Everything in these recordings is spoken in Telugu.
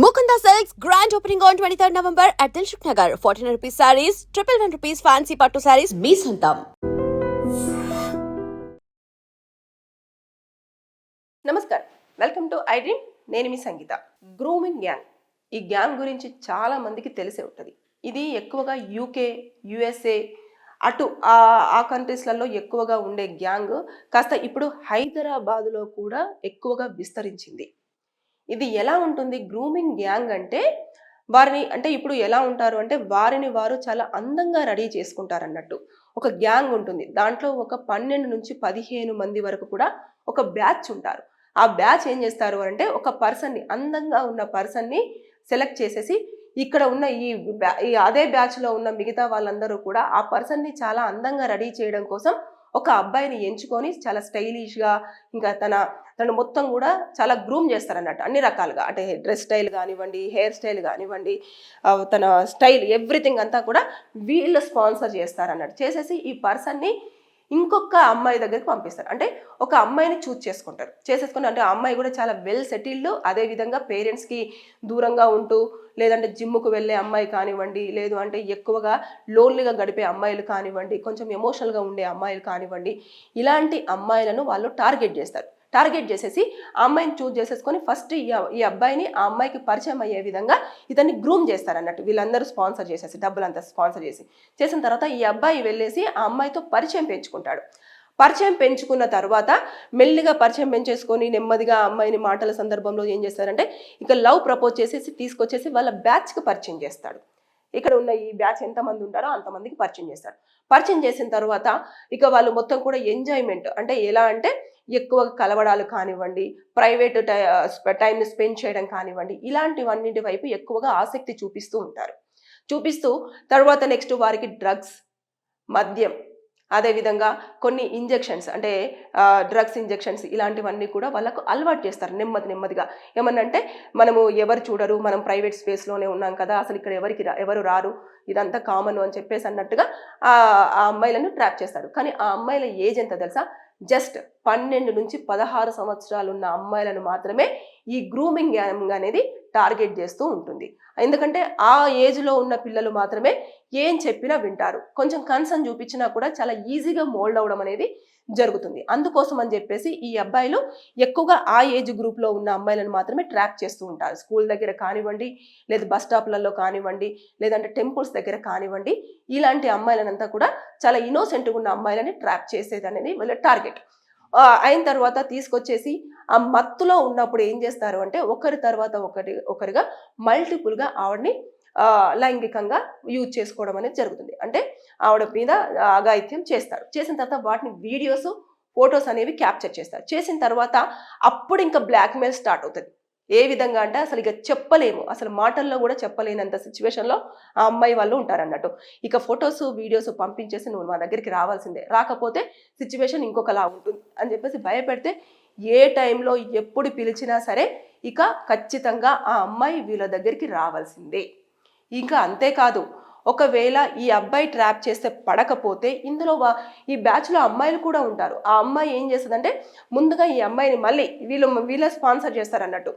Mukunda Silks grand opening on 23rd November at Dilshuk Nagar. 1400 rupees sarees, 111 rupees fancy pattu sarees, మీ సొంతం. నమస్కారం, వెల్కమ్ టు ఐ డ్రీమ్. నేను మీ సంగీత. గ్రూమింగ్ గ్యాంగ్, ఈ గ్యాంగ్ గురించి చాలా మందికి తెలిసే ఉంటుంది. ఇది ఎక్కువగా యూకే, యుఎస్ఏ అటు ఆ కంట్రీస్లలో ఎక్కువగా ఉండే గ్యాంగ్ కాస్త ఇప్పుడు హైదరాబాదులో కూడా ఎక్కువగా విస్తరించింది. ఇది ఎలా ఉంటుంది గ్రూమింగ్ గ్యాంగ్ అంటే, వారిని అంటే ఇప్పుడు ఎలా ఉంటారు అంటే వారిని వారు చాలా అందంగా రెడీ చేసుకుంటారు అన్నట్టు. ఒక గ్యాంగ్ ఉంటుంది, దాంట్లో ఒక 12 నుంచి 15 మంది వరకు కూడా ఒక బ్యాచ్ ఉంటారు. ఆ బ్యాచ్ ఏం చేస్తారు అంటే ఒక పర్సన్ని, అందంగా ఉన్న పర్సన్ని సెలెక్ట్ చేసేసి ఇక్కడ ఉన్న ఈ అదే బ్యాచ్లో ఉన్న మిగతా వాళ్ళందరూ కూడా ఆ పర్సన్ని చాలా అందంగా రెడీ చేయడం కోసం ఒక అబ్బాయిని ఎంచుకొని చాలా స్టైలిష్గా, ఇంకా తను మొత్తం కూడా చాలా గ్రూమ్ చేస్తారన్నట్టు అన్ని రకాలుగా. అంటే డ్రెస్ స్టైల్ కానివ్వండి, హెయిర్ స్టైల్ కానివ్వండి, తన స్టైల్ ఎవ్రీథింగ్ అంతా కూడా వీళ్ళు స్పాన్సర్ చేస్తారన్నట్టు. చేసేసి ఈ పర్సన్ని ఇంకొక అమ్మాయి దగ్గరికి పంపిస్తారు. అంటే ఒక అమ్మాయిని చూజ్ చేసుకుంటారు. చేసేసుకుని అంటే ఆ అమ్మాయి కూడా చాలా వెల్ సెటిల్డ్, అదేవిధంగా పేరెంట్స్కి దూరంగా ఉంటూ, లేదంటే జిమ్ముకు వెళ్ళే అమ్మాయి కానివ్వండి, లేదు అంటే ఎక్కువగా లోన్లీగా గడిపే అమ్మాయిలు కానివ్వండి, కొంచెం ఎమోషనల్గా ఉండే అమ్మాయిలు కానివ్వండి, ఇలాంటి అమ్మాయిలను వాళ్ళు టార్గెట్ చేస్తారు. టార్గెట్ చేసేసి ఆ అమ్మాయిని చూజ్ చేసేసుకొని ఫస్ట్ ఈ అబ్బాయిని ఆ అమ్మాయికి పరిచయం అయ్యే విధంగా ఇతన్ని గ్రూమ్ చేస్తారన్నట్టు. వీళ్ళందరూ స్పాన్సర్ చేసేసి, డబ్బులంతా స్పాన్సర్ చేసిన తర్వాత ఈ అబ్బాయి వెళ్ళేసి ఆ అమ్మాయితో పరిచయం పెంచుకుంటాడు. పరిచయం పెంచుకున్న తర్వాత మెల్లిగా పరిచయం పెంచేసుకొని నెమ్మదిగా అమ్మాయిని మాటల సందర్భంలో ఏం చేస్తారంటే ఇక లవ్ ప్రపోజ్ చేసేసి తీసుకొచ్చేసి వాళ్ళ బ్యాచ్కి పరిచయం చేస్తాడు. ఇక్కడ ఉన్న ఈ బ్యాచ్ ఎంతమంది ఉంటారో అంతమందికి పరిచయం చేస్తాడు. పరిచయం చేసిన తర్వాత ఇక వాళ్ళు మొత్తం కూడా ఎంజాయ్మెంట్, అంటే ఎలా అంటే ఎక్కువగా కలవడాలు కానివ్వండి, ప్రైవేట్ టైంని స్పెండ్ చేయడం కానివ్వండి, ఇలాంటివన్నింటి వైపు ఎక్కువగా ఆసక్తి చూపిస్తూ తర్వాత నెక్స్ట్ వారికి డ్రగ్స్, మద్యం, అదేవిధంగా కొన్ని ఇంజెక్షన్స్, అంటే డ్రగ్స్ ఇంజెక్షన్స్, ఇలాంటివన్నీ కూడా వాళ్ళకు అలవాటు చేస్తారు నెమ్మదిగా. ఏమన్నంటే మనము ఎవరు చూడరు, మనం ప్రైవేట్ స్పేస్లోనే ఉన్నాం కదా, అసలు ఇక్కడ ఎవరు రారు, ఇదంతా కామన్ అని చెప్పేసి అన్నట్టుగా ఆ అమ్మాయిలను ట్రాప్ చేస్తారు. కానీ ఆ అమ్మాయిల ఏజ్ ఎంత తెలుసా? జస్ట్ 12 నుంచి 16 సంవత్సరాలు ఉన్న అమ్మాయిలను మాత్రమే ఈ గ్రూమింగ్ గ్యాంగ్ అనేది టార్గెట్ చేస్తూ ఉంటుంది. ఎందుకంటే ఆ ఏజ్లో ఉన్న పిల్లలు మాత్రమే ఏం చెప్పినా వింటారు. కొంచెం కన్సర్న్ చూపించినా కూడా చాలా ఈజీగా మోల్డ్ అవ్వడం అనేది జరుగుతుంది. అందుకోసం అని చెప్పేసి ఈ అబ్బాయిలు ఎక్కువగా ఆ ఏజ్ గ్రూప్లో ఉన్న అమ్మాయిలను మాత్రమే ట్రాప్ చేస్తూ ఉంటారు. స్కూల్ దగ్గర కానివ్వండి, లేదా బస్ స్టాప్లలో కానివ్వండి, లేదంటే టెంపుల్స్ దగ్గర కానివ్వండి, ఇలాంటి అమ్మాయిలనంతా కూడా చాలా ఇన్నోసెంట్గా ఉన్న అమ్మాయిలని ట్రాప్ చేసేది అనేది వీళ్ళ టార్గెట్. అయిన తర్వాత తీసుకొచ్చేసి ఆ మత్తులో ఉన్నప్పుడు ఏం చేస్తారు అంటే ఒకరి తర్వాత ఒకరిగా మల్టిపుల్గా ఆవిడని లైంగికంగా యూజ్ చేసుకోవడం అనేది జరుగుతుంది. అంటే ఆవిడ మీద అఘాయిత్యం చేస్తారు. చేసిన తర్వాత వాటిని వీడియోస్, ఫొటోస్ అనేవి క్యాప్చర్ చేస్తారు. చేసిన తర్వాత అప్పుడు ఇంకా బ్లాక్మెయిల్ స్టార్ట్ అవుతుంది. ఏ విధంగా అంటే అసలు ఇక చెప్పలేము, అసలు మాటల్లో కూడా చెప్పలేనంత సిచ్యువేషన్లో ఆ అమ్మాయి వాళ్ళు ఉంటారన్నట్టు. ఇక ఫొటోస్, వీడియోస్ పంపించేసి నువ్వు మా దగ్గరికి రావాల్సిందే, రాకపోతే సిచ్యువేషన్ ఇంకొకలా ఉంటుంది అని చెప్పేసి భయపెడితే ఏ టైంలో ఎప్పుడు పిలిచినా సరే ఇక ఖచ్చితంగా ఆ అమ్మాయి వీళ్ళ దగ్గరికి రావాల్సిందే. ఇంకా అంతేకాదు, ఒకవేళ ఈ అబ్బాయి ట్రాప్ చేస్తే పడకపోతే ఇందులో ఈ బ్యాచ్లో అమ్మాయిలు కూడా ఉంటారు. ఆ అమ్మాయి ఏం చేస్తుందంటే ముందుగా ఈ అమ్మాయిని మళ్ళీ వీళ్ళ స్పాన్సర్ చేస్తారు అన్నట్టు.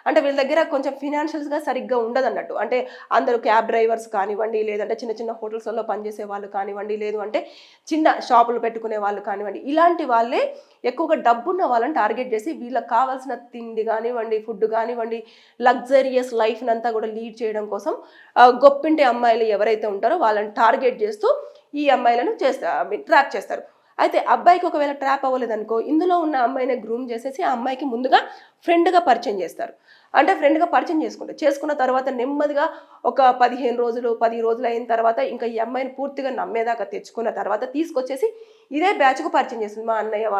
అంటే వీళ్ళ దగ్గర కొంచెం ఫినాన్షియల్స్గా సరిగ్గా ఉండదు అన్నట్టు. అంటే అందరూ క్యాబ్ డ్రైవర్స్ కానివ్వండి, లేదంటే చిన్న హోటల్స్లో పనిచేసే వాళ్ళు కానివ్వండి, లేదు అంటే చిన్న షాపులు పెట్టుకునే వాళ్ళు కానివ్వండి, ఇలాంటి వాళ్ళే ఎక్కువగా డబ్బున్న వాళ్ళని టార్గెట్ చేసి వీళ్ళకి కావాల్సిన తిండి కానివ్వండి, ఫుడ్ కానివ్వండి, లగ్జరియస్ లైఫ్ని అంతా కూడా లీడ్ చేయడం కోసం గొప్పింటి అమ్మాయిలు ఎవరైతే ఉంటారో వాళ్ళని టార్గెట్ చేస్తూ ఈ అమ్మాయిలను ట్రాప్ చేస్తారు. అయితే అబ్బాయికి ఒకవేళ ట్రాప్ అవ్వలేదనుకో, ఇందులో ఉన్న అమ్మాయిని గ్రూమ్ చేసేసి ఆ అమ్మాయికి ముందుగా ఫ్రెండ్గా పరిచయం చేస్తారు. అంటే ఫ్రెండ్గా పరిచయం చేసుకున్న తర్వాత నెమ్మదిగా ఒక 15 రోజులు 10 రోజులు అయిన తర్వాత ఇంకా ఈ అమ్మాయిని పూర్తిగా నమ్మేదాకా తెచ్చుకున్న తర్వాత తీసుకొచ్చేసి ఇదే బ్యాచ్కు పరిచయం చేస్తుంది. మా అన్నయ్య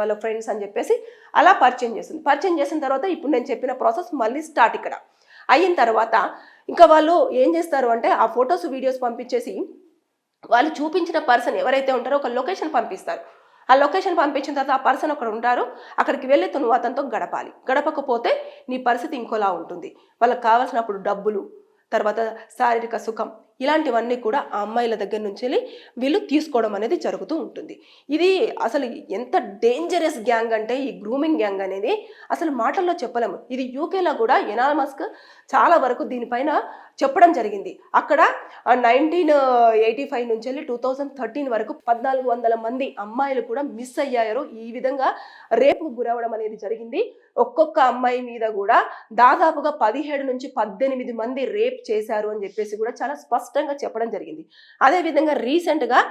వాళ్ళ ఫ్రెండ్స్ అని చెప్పేసి అలా పరిచయం చేస్తుంది. పరిచయం చేసిన తర్వాత ఇప్పుడు నేను చెప్పిన ప్రాసెస్ మళ్ళీ స్టార్ట్. ఇక్కడ అయిన తర్వాత ఇంకా వాళ్ళు ఏం చేస్తారు అంటే ఆ ఫొటోస్, వీడియోస్ పంపించేసి వాళ్ళు చూపించిన పర్సన్ ఎవరైతే ఉంటారో ఒక లొకేషన్ పంపిస్తారు. ఆ లొకేషన్ పంపించిన తర్వాత ఆ పర్సన్ అక్కడ ఉంటారు, అక్కడికి వెళ్ళి నువ్వు అతనితో గడపాలి. గడపకపోతే నీ పరిస్థితి ఇంకోలా ఉంటుంది. వాళ్ళకి కావాల్సినప్పుడు డబ్బులు, తర్వాత శారీరక సుఖం, ఇలాంటివన్నీ కూడా ఆ అమ్మాయిల దగ్గర నుంచి వెళ్ళి వీళ్ళు తీసుకోవడం అనేది జరుగుతూ ఉంటుంది. ఇది అసలు ఎంత డేంజరస్ గ్యాంగ్ అంటే ఈ గ్రూమింగ్ గ్యాంగ్ అనేది అసలు మాటల్లో చెప్పలేము. ఇది యూకేలో కూడా ఎలాన్ మస్క్ చాలా వరకు దీనిపైన చెప్పడం జరిగింది. అక్కడ 1985 నుంచి వెళ్ళి 2013 వరకు 1400 మంది అమ్మాయిలు కూడా మిస్ అయ్యారు. ఈ విధంగా రేపుకు గురవడం అనేది జరిగింది. ఒక్కొక్క అమ్మాయి మీద కూడా దాదాపుగా 17 నుంచి 18 మంది రేప్ చేశారు అని చెప్పేసి కూడా చాలా స్పష్టంగా చెప్పడం జరిగింది. అదేవిధంగా రీసెంట్గా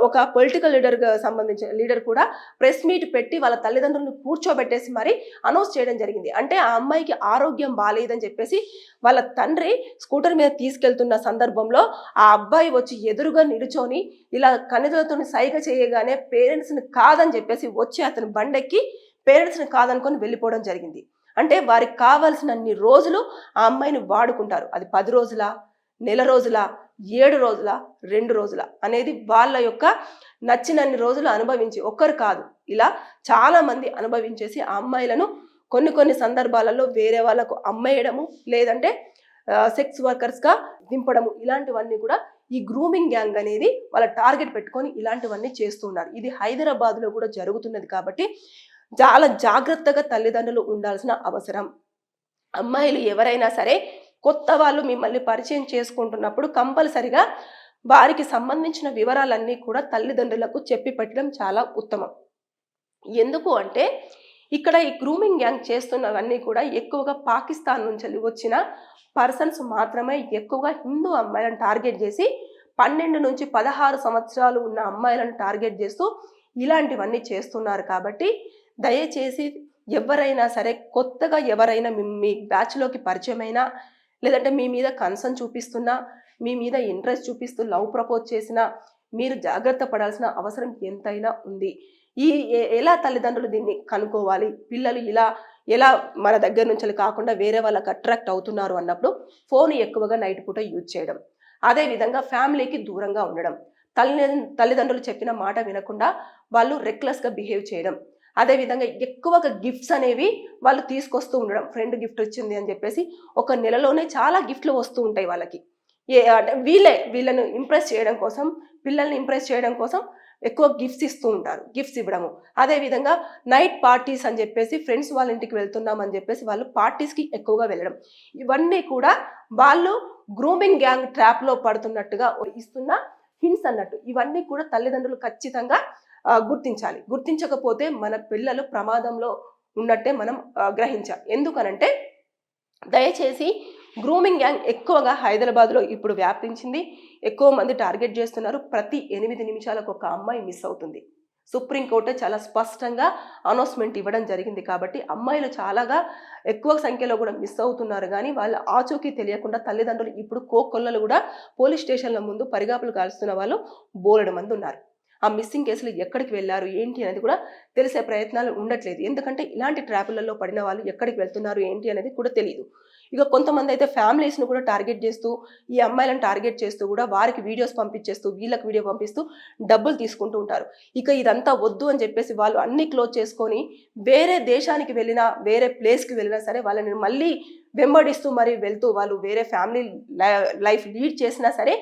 ఒక పొలిటికల్ సంబంధించిన లీడర్ కూడా ప్రెస్ మీట్ పెట్టి వాళ్ళ తల్లిదండ్రులను కూర్చోబెట్టేసి మరి అనౌన్స్ చేయడం జరిగింది. అంటే ఆ అమ్మాయికి ఆరోగ్యం బాగాలేదని చెప్పేసి వాళ్ళ తండ్రి స్కూటర్ మీద తీసుకెళ్తున్న సందర్భంలో ఆ అబ్బాయి వచ్చి ఎదురుగా నిలుచొని ఇలా కన్నెలతో సైగ చేయగానే పేరెంట్స్ని కాదని చెప్పేసి వచ్చి అతను బండెక్కి పేరెంట్స్ని కాదనుకొని వెళ్ళిపోవడం జరిగింది. అంటే వారికి కావాల్సినన్ని రోజులు ఆ అమ్మాయిని వాడుకుంటారు. అది 10 రోజుల, నెల రోజుల, 7 రోజుల, 2 రోజుల అనేది వాళ్ళ యొక్క నచ్చినన్ని రోజులు అనుభవించి, ఒక్కరు కాదు ఇలా చాలా మంది అనుభవించేసి ఆ అమ్మాయిలను కొన్ని సందర్భాలలో వేరే వాళ్ళకు అమ్మేయడము, లేదంటే సెక్స్ వర్కర్స్గా దింపడము, ఇలాంటివన్నీ కూడా ఈ గ్రూమింగ్ గ్యాంగ్ అనేది వాళ్ళ టార్గెట్ పెట్టుకొని ఇలాంటివన్నీ చేస్తున్నారు. ఇది హైదరాబాద్లో కూడా జరుగుతున్నది కాబట్టి చాలా జాగ్రత్తగా తల్లిదండ్రులు ఉండాల్సిన అవసరం. అమ్మాయిలు ఎవరైనా సరే కొత్త వాళ్ళు మిమ్మల్ని పరిచయం చేసుకుంటున్నప్పుడు కంపల్సరిగా వారికి సంబంధించిన వివరాలన్నీ కూడా తల్లిదండ్రులకు చెప్పి పెట్టడం చాలా ఉత్తమం. ఎందుకు అంటే ఇక్కడ ఈ గ్రూమింగ్ గ్యాంగ్ చేస్తున్నవన్నీ కూడా ఎక్కువగా పాకిస్తాన్ నుంచి వచ్చిన పర్సన్స్ మాత్రమే ఎక్కువగా హిందూ అమ్మాయిలను టార్గెట్ చేసి 12 నుంచి 16 సంవత్సరాలు ఉన్న అమ్మాయిలను టార్గెట్ చేస్తూ ఇలాంటివన్నీ చేస్తున్నారు. కాబట్టి దయచేసి ఎవరైనా సరే కొత్తగా ఎవరైనా మీ బ్యాచ్లోకి పరిచయమైనా, లేదంటే మీ మీద కన్సర్న్ చూపిస్తున్నా, మీ మీద ఇంట్రెస్ట్ చూపిస్తూ లవ్ ప్రపోజ్ చేసినా మీరు జాగ్రత్త పడాల్సిన అవసరం ఎంతైనా ఉంది. ఎలా తల్లిదండ్రులు దీన్ని కనుక్కోవాలి, పిల్లలు ఎలా మన దగ్గర నుంచి కాకుండా వేరే వాళ్ళకి అట్రాక్ట్ అవుతున్నారు అన్నప్పుడు ఫోన్ ఎక్కువగా నైట్ పూట యూజ్ చేయడం, అదేవిధంగా ఫ్యామిలీకి దూరంగా ఉండడం, తల్లిదండ్రులు చెప్పిన మాట వినకుండా వాళ్ళు రెక్లెస్గా బిహేవ్ చేయడం, అదేవిధంగా ఎక్కువగా గిఫ్ట్స్ అనేవి వాళ్ళు తీసుకొస్తూ ఉండడం. ఫ్రెండ్ గిఫ్ట్ వచ్చింది అని చెప్పేసి ఒక నెలలోనే చాలా గిఫ్ట్లు వస్తూ ఉంటాయి వాళ్ళకి. అంటే వీళ్ళను ఇంప్రెస్ చేయడం కోసం, పిల్లల్ని ఇంప్రెస్ చేయడం కోసం ఎక్కువ గిఫ్ట్స్ ఇస్తూ ఉంటారు. గిఫ్ట్స్ ఇవ్వడము, అదేవిధంగా నైట్ పార్టీస్ అని చెప్పేసి ఫ్రెండ్స్ వాళ్ళ ఇంటికి వెళ్తున్నాం అని చెప్పేసి వాళ్ళు పార్టీస్కి ఎక్కువగా వెళ్ళడం, ఇవన్నీ కూడా వాళ్ళు గ్రూమింగ్ గ్యాంగ్ ట్రాప్లో పడుతున్నట్టుగా ఇస్తున్న హింట్స్ అన్నట్టు. ఇవన్నీ కూడా తల్లిదండ్రులు ఖచ్చితంగా గుర్తించాలి. గుర్తించకపోతే మన పిల్లలు ప్రమాదంలో ఉన్నట్టే మనం గ్రహించాలి. ఎందుకనంటే దయచేసి గ్రూమింగ్ గ్యాంగ్ ఎక్కువగా హైదరాబాద్లో ఇప్పుడు వ్యాపించింది. ఎక్కువ మంది టార్గెట్ చేస్తున్నారు. ప్రతి 8 నిమిషాలకు ఒక అమ్మాయి మిస్ అవుతుంది. సుప్రీంకోర్టు చాలా స్పష్టంగా అనౌన్స్మెంట్ ఇవ్వడం జరిగింది. కాబట్టి అమ్మాయిలు చాలాగా ఎక్కువ సంఖ్యలో కూడా మిస్ అవుతున్నారు. కానీ వాళ్ళ ఆచూకీ తెలియకుండా తల్లిదండ్రులు ఇప్పుడు కోకొల్లలు కూడా పోలీస్ స్టేషన్ల ముందు పరిగాపులు కాల్స్తున్న వాళ్ళు బోలెడు మంది ఉన్నారు. ఆ మిస్సింగ్ కేసులు ఎక్కడికి వెళ్ళారు ఏంటి అనేది కూడా తెలిసే ప్రయత్నాలు ఉండట్లేదు. ఎందుకంటే ఇలాంటి ట్రాపులలో పడిన వాళ్ళు ఎక్కడికి వెళ్తున్నారు ఏంటి అనేది కూడా తెలియదు. ఇక కొంతమంది అయితే ఫ్యామిలీస్ను కూడా టార్గెట్ చేస్తూ, ఈ అమ్మాయిలను టార్గెట్ చేస్తూ కూడా వారికి వీడియోస్ పంపించేస్తూ, వీళ్ళకి వీడియో పంపిస్తూ డబ్బులు తీసుకుంటూ ఉంటారు. ఇక ఇదంతా వద్దు అని చెప్పేసి వాళ్ళు అన్ని క్లోజ్ చేసుకొని వేరే దేశానికి వెళ్ళినా, వేరే ప్లేస్కి వెళ్ళినా సరే వాళ్ళని మళ్ళీ వెంబడిస్తూ మరి వెళ్తూ వాళ్ళు వేరే ఫ్యామిలీ లైఫ్ లీడ్ చేసినా సరే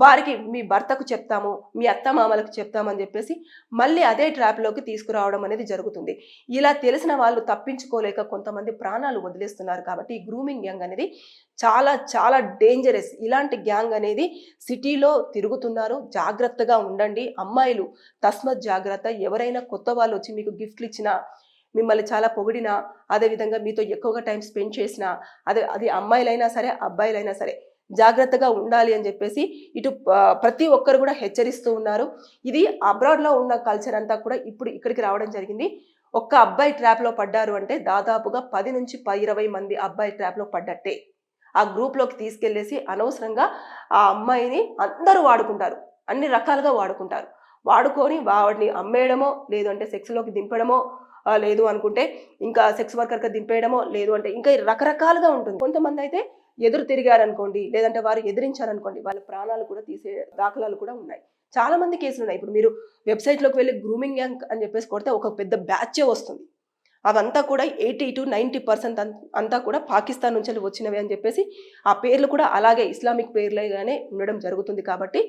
వారికి మీ భర్తకు చెప్తాము, మీ అత్తమామలకు చెప్తామని చెప్పేసి మళ్ళీ అదే ట్రాప్లోకి తీసుకురావడం అనేది జరుగుతుంది. ఇలా తెలిసిన వాళ్ళు తప్పించుకోలేక కొంతమంది ప్రాణాలు వదిలేస్తున్నారు. కాబట్టి ఈ గ్రూమింగ్ గ్యాంగ్ అనేది చాలా చాలా డేంజరస్. ఇలాంటి గ్యాంగ్ అనేది సిటీలో తిరుగుతున్నారు. జాగ్రత్తగా ఉండండి అమ్మాయిలు, తస్మత్ జాగ్రత్త. ఎవరైనా కొత్త వాళ్ళు వచ్చి మీకు గిఫ్ట్లు ఇచ్చినా, మిమ్మల్ని చాలా పొగిడినా, అదేవిధంగా మీతో ఎక్కువగా టైం స్పెండ్ చేసినా, అది అమ్మాయిలైనా సరే అబ్బాయిలైనా సరే జాగ్రత్తగా ఉండాలి అని చెప్పేసి ఇటు ప్రతి ఒక్కరు కూడా హెచ్చరిస్తూ ఉన్నారు. ఇది అబ్రాడ్లో ఉన్న కల్చర్ అంతా కూడా ఇప్పుడు ఇక్కడికి రావడం జరిగింది. ఒక్క అబ్బాయి ట్రాప్లో పడ్డారు అంటే దాదాపుగా 10 నుంచి 20 మంది అబ్బాయి ట్రాప్లో పడ్డట్టే. ఆ గ్రూప్లోకి తీసుకెళ్లేసి అనవసరంగా ఆ అమ్మాయిని అందరూ వాడుకుంటారు, అన్ని రకాలుగా వాడుకుంటారు. వాడుకొని వాడిని అమ్మేయడమో, లేదు అంటే సెక్స్లోకి దింపడమో, లేదు అనుకుంటే ఇంకా సెక్స్ వర్కర్గా దింపేయడమో, లేదు అంటే ఇంకా రకరకాలుగా ఉంటుంది. కొంతమంది అయితే ఎదురు తిరిగారనుకోండి, లేదంటే వారు ఎదిరించారనుకోండి, వాళ్ళ ప్రాణాలు కూడా తీసే దాఖలాలు కూడా ఉన్నాయి. చాలా మంది కేసులు ఉన్నాయి. ఇప్పుడు మీరు వెబ్సైట్లోకి వెళ్ళి గ్రూమింగ్ గ్యాంగ్ అని చెప్పేసి కొడితే ఒక పెద్ద బ్యాచే వస్తుంది. అవంతా కూడా 80 to 90% అంతా కూడా పాకిస్తాన్ నుంచి వచ్చినవి అని చెప్పేసి ఆ పేర్లు కూడా అలాగే ఇస్లామిక్ పేర్లుగానే ఉండడం జరుగుతుంది. కాబట్టి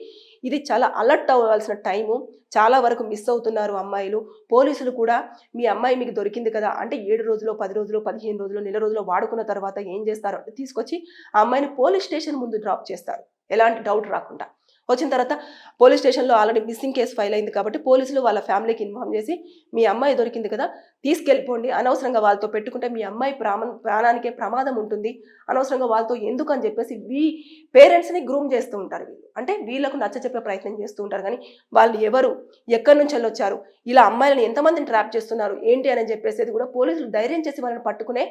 ఇది చాలా అలర్ట్ అవ్వాల్సిన టైము. చాలా వరకు మిస్ అవుతున్నారు అమ్మాయిలు. పోలీసులు కూడా మీ అమ్మాయి మీకు దొరికింది కదా అంటే 7 రోజులు 10 రోజులు 15 రోజులు నెల రోజులు వాడుకున్న తర్వాత ఏం చేస్తారు అంటే తీసుకొచ్చి ఆ అమ్మాయిని పోలీస్ స్టేషన్ ముందు డ్రాప్ చేస్తారు, ఎలాంటి డౌట్ రాకుండా. వచ్చిన తర్వాత పోలీస్ స్టేషన్లో ఆల్రెడీ మిస్సింగ్ కేసు ఫైల్ అయింది కాబట్టి పోలీసులు వాళ్ళ ఫ్యామిలీకి ఇన్ఫార్మ్ చేసి మీ అమ్మాయి దొరికింది కదా తీసుకెళ్ళిపోండి, అనవసరంగా వాళ్ళతో పెట్టుకుంటే మీ అమ్మాయి ప్రాణానికే ప్రమాదం ఉంటుంది, అనవసరంగా వాళ్ళతో ఎందుకు అని చెప్పేసి పేరెంట్స్ని గ్రూమ్ చేస్తూ ఉంటారు. వీళ్ళు అంటే వీళ్ళకు నచ్చచెప్పే ప్రయత్నం చేస్తూ ఉంటారు. కానీ వాళ్ళు ఎవరు, ఎక్కడి నుంచి వెళ్ళొచ్చారు, ఇలా అమ్మాయిలను ఎంతమందిని ట్రాప్ చేస్తున్నారు ఏంటి అని చెప్పేసి కూడా పోలీసులు ధైర్యం చేసి వాళ్ళని పట్టుకునే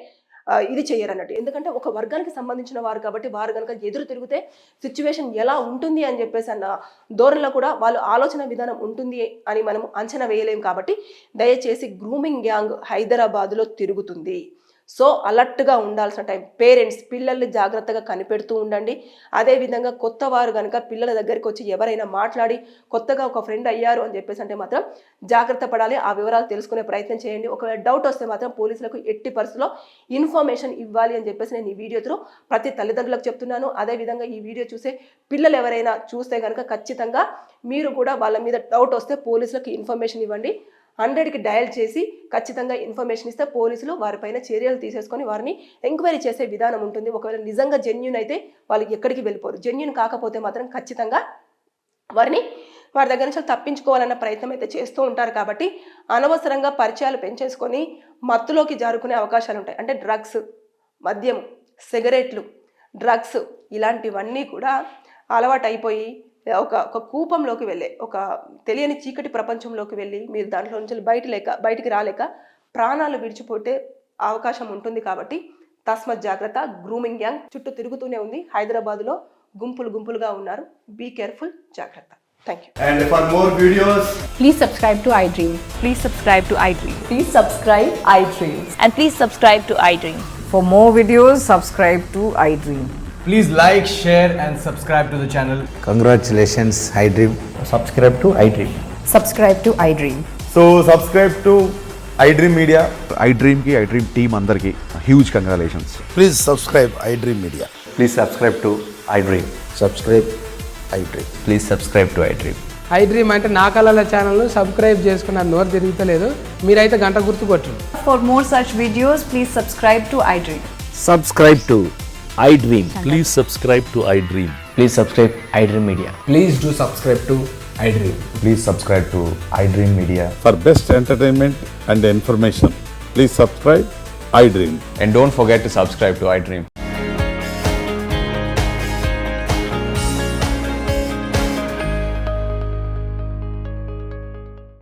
ఇది చేయరన్నట్టు. ఎందుకంటే ఒక వర్గానికి సంబంధించిన వారు కాబట్టి వారు కనుక ఎదురు తిరిగితే సిచ్యువేషన్ ఎలా ఉంటుంది అని చెప్పేసి అన్న ధోరణిలో కూడా వాళ్ళు ఆలోచన విధానం ఉంటుంది అని మనం అంచనా వేయలేము. కాబట్టి దయచేసి గ్రూమింగ్ గ్యాంగ్ హైదరాబాద్లో తిరుగుతుంది. సో అలర్ట్గా ఉండాల్సిన టైం. పేరెంట్స్ పిల్లల్ని జాగ్రత్తగా కనిపెడుతూ ఉండండి. అదేవిధంగా కొత్త వారు కనుక పిల్లల దగ్గరికి వచ్చి ఎవరైనా మాట్లాడి కొత్తగా ఒక ఫ్రెండ్ అయ్యారు అని చెప్పేసి అంటే మాత్రం జాగ్రత్త పడాలి. ఆ వివరాలు తెలుసుకునే ప్రయత్నం చేయండి. ఒకవేళ డౌట్ వస్తే మాత్రం పోలీసులకు ఎట్టి పరిస్థితుల్లో ఇన్ఫర్మేషన్ ఇవ్వాలి అని చెప్పేసి నేను ఈ వీడియోతో ప్రతి తల్లిదండ్రులకు చెప్తున్నాను. అదేవిధంగా ఈ వీడియో చూసే పిల్లలు ఎవరైనా చూస్తే కనుక ఖచ్చితంగా మీరు కూడా వాళ్ళ మీద డౌట్ వస్తే పోలీసులకు ఇన్ఫర్మేషన్ ఇవ్వండి. 100కి డయల్ చేసి ఖచ్చితంగా ఇన్ఫర్మేషన్ ఇస్తే పోలీసులు వారిపైన చర్యలు తీసేసుకొని వారిని ఎంక్వైరీ చేసే విధానం ఉంటుంది. ఒకవేళ నిజంగా జెన్యూన్ అయితే వాళ్ళకి ఎక్కడికి వెళ్ళిపోరు, జెన్యూన్ కాకపోతే మాత్రం ఖచ్చితంగా వారి దగ్గర నుంచి తప్పించుకోవాలన్న ప్రయత్నం అయితే చేస్తూ ఉంటారు. కాబట్టి అనవసరంగా పరిచయాలు పెంచేసుకొని మత్తులోకి జారుకునే అవకాశాలు ఉంటాయి. అంటే డ్రగ్స్, మద్యం, సిగరెట్లు, డ్రగ్స్ ఇలాంటివన్నీ కూడా అలవాటు అయిపోయి ఒక కూపంలోకి వెళ్ళే, ఒక తెలియని చీకటి ప్రపంచంలోకి వెళ్ళి మీరు దాంట్లో నుంచి బయటికి రాలేక ప్రాణాలు విడిచిపోతే అవకాశం ఉంటుంది. కాబట్టి తస్మత్ జాగ్రత్త. గ్రూమింగ్ గ్యాంగ్ చుట్టూ తిరుగుతూనే ఉంది. హైదరాబాద్లో గుంపులుగా ఉన్నారు. బీ కేర్ఫుల్, జాగ్రత్త. Thank you. And for more videos, Please subscribe to iDream. Please subscribe to iDream. Please subscribe iDream. And please subscribe to iDream. For more videos, subscribe to iDream. please like, share and subscribe to the channel. Congratulations, iDream. Subscribe to iDream. Subscribe to iDream. So subscribe to iDream Media. iDream team andarki huge congratulations. Please subscribe iDream Media. Please subscribe to iDream. Subscribe iDream. Please subscribe to iDream. iDream అంటే నా కళల ఛానల్ను సబ్స్క్రైబ్ చేసుకున్న నోరు తిరుగుతలేదు, మీరైతే గంట గుర్తు కొట్టండి. For more such videos, please subscribe to iDream. Subscribe to iDream. Please subscribe to iDream. Please subscribe iDream Media. Please do subscribe to iDream. Please subscribe to iDream Media. For best entertainment and information, please subscribe iDream. And don't forget to subscribe to iDream.